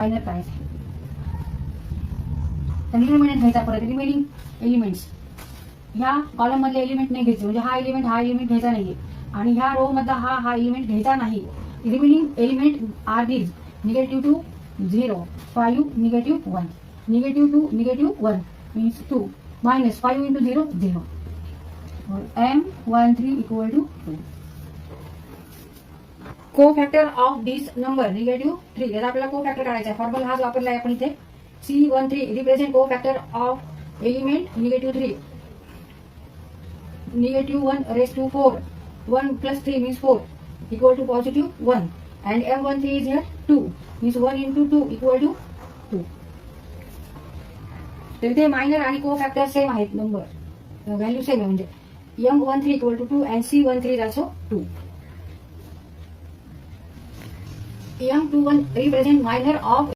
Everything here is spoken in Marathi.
मायनर करायचं. तर डिटर्मिनंट घ्यायचा. परत रिमेनिंग एलिमेंट्स ह्या कॉलम मधले एलिमेंट नाही घ्यायचे, म्हणजे हा एलिमेंट घ्यायचा नाहीये आणि ह्या रो मधला हा एलिमेंट घ्यायचा नाही. Remaining element are these -2 0 5 -1 -2 -1 means 2 minus 5 into 0 0 or m13 equal to 2. Co-factor of this number -3. याचा आपल्याला co-factor काढायचा आहे. फॉर्म्युला हाच वापरला आहे आपण इथे. C13 represent co-factor of element -3. -1 raised to 4. 1 plus 3 means 4 equal to +1 and m13 is here 2 means 1 into 2 equal to 2. तर इथे मायनर आणि को-फॅक्टर सेम आहेत. नंबर व्हॅल्यू सेम आहे, म्हणजे m13 equal to 2 and c13 is also 2. m21 represent minor of